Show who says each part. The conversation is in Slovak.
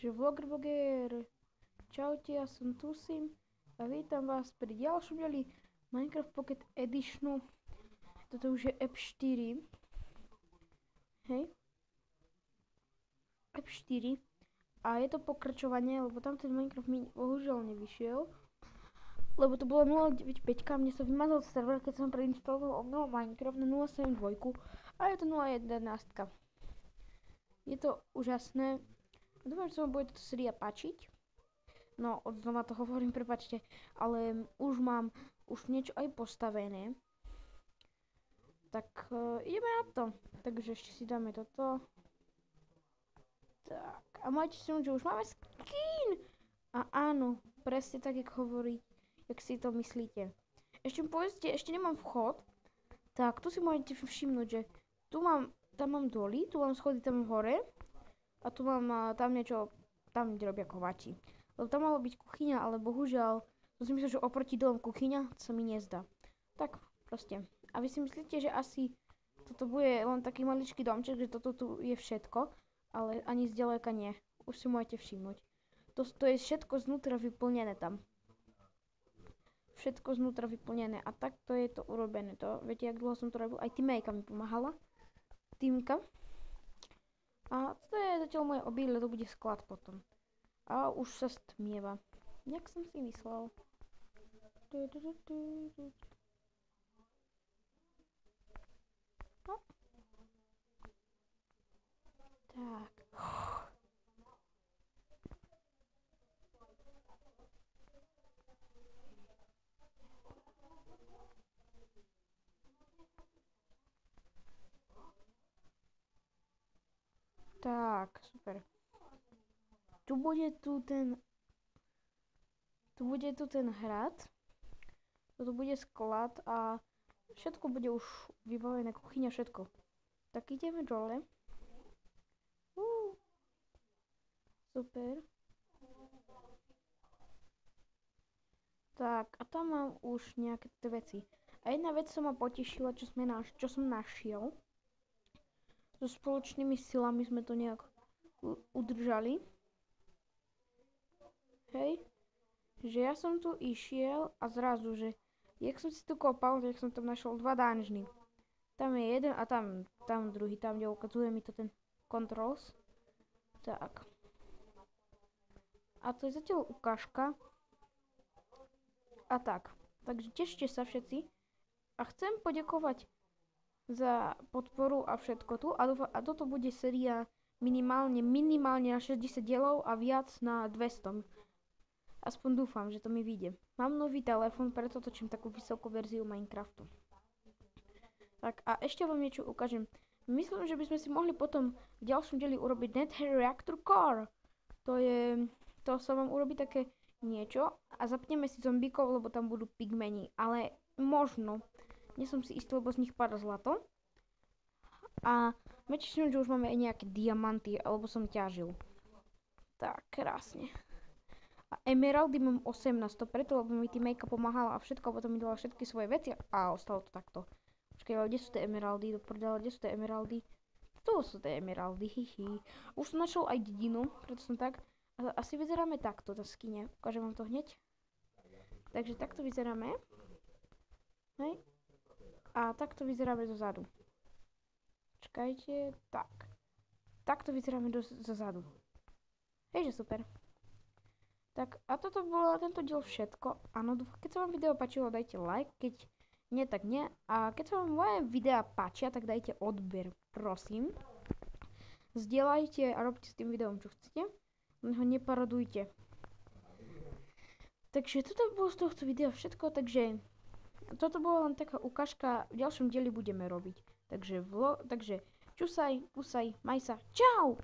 Speaker 1: Takže vloger, čaute, ja som Tusim a vítam vás pri ďalšom dieli Minecraft Pocket Editionu. Toto už je F4. Hej. F4. A je to pokračovanie, lebo tam ten Minecraft mi bohužiaľ nevyšiel. Lebo to bolo 0.9.5, mne sa vymazal server, keď som preinštaloval obnovu Minecraft na 0.7.2 a je to 0.11. Je to úžasné. Dúfam, že sa vám bude táto séria páčiť. No, odznova to hovorím, prepáčte, ale už mám niečo aj postavené. Tak ideme na to. Takže ešte si dáme toto. Tak, a majte si, že už máme skin. A áno, presne tak, jak hovorí, jak si to myslíte. Ešte mi povedzte, ešte nemám vchod. Tak, tu si môžete všimnúť, že tam mám doly, tu mám schody tam hore. A tu mám tam niečo, tam kde robia kovači. Lebo tam malo byť kuchyňa, ale bohužiaľ, to si myslím, že oproti domom kuchyňa, to sa mi nezdá. Tak, proste. A vy si myslíte, že asi toto bude len taký maličký domček, že toto tu je všetko, ale ani zďaleka nie. Už si môžete všimnúť. To je všetko znútra vyplnené tam. Všetko znútra vyplnené. A takto je to urobené. To, viete, jak dlho som to robil? Aj Týmejka mi pomáhala. Týmka. A to je zatiaľ moje obydlie, to bude sklad potom. A už sa stmieva. Jak som si myslel. No. Tak. Tak, super. Tu bude tu ten hrad. Toto bude sklad a všetko bude už vybavené, kuchyňa, všetko. Tak ideme dole. Super. Tak, a tam mám už nejaké veci. A jedna vec sa ma potešila, čo som našiel. So spoločnými silami sme to nejak udržali. Hej. Že ja som tu išiel a zrazu, že jak som si tu kopal, tak som tam našiel dva dungeony. Tam je jeden a tam druhý, tam kde ukazuje mi to ten controls. Tak. A to je zatiaľ ukážka. A tak. Takže tešte sa všetci. A chcem poďakovať za podporu a všetko tu. A toto bude séria minimálne na 60 dielov a viac na 200. Aspoň dúfam, že to mi vyjde. Mám nový telefón, preto točím takú vysokú verziu Minecraftu. Tak a ešte vám niečo ukážem. Myslím, že by sme si mohli potom v ďalšom dieli urobiť Nether Reactor Core. To sa vám urobí také niečo a zapneme si zombíkov, lebo tam budú pigmeni. Ale možno. Nie som si istý, lebo z nich pada zlato. A myslím, že už máme aj nejaké diamanty, alebo som ťažil. Tak, krásne. A emeraldy mám 18, to preto, lebo mi Týmejka pomáhala a všetko, potom mi dala všetky svoje veci a ostalo to takto. Počkaj, ale kde sú tie emeraldy? Kde sú tie emeraldy? Tu sú tie emeraldy, hihi. Už som našiel aj dedinu, preto som tak. Asi vyzeráme takto, tá skine. Ukážem vám to hneď. Takže takto vyzeráme. Hej. A takto vyzeráme zozadu. Čakajte, tak. Takto vyzeráme zozadu. Hejže super. Tak a toto bolo tento diel všetko. Áno, keď sa vám video páčilo, dajte like, keď nie, tak nie. A keď sa vám moje videá páčia, tak dajte odber, prosím. Zdieľajte a robte s tým videom, čo chcete. Len ho neparodujte. Takže toto bolo z tohto videa všetko, takže toto bola len taká ukážka, v ďalšom dieli budeme robiť. Takže čusaj, pusaj, maj sa, čau!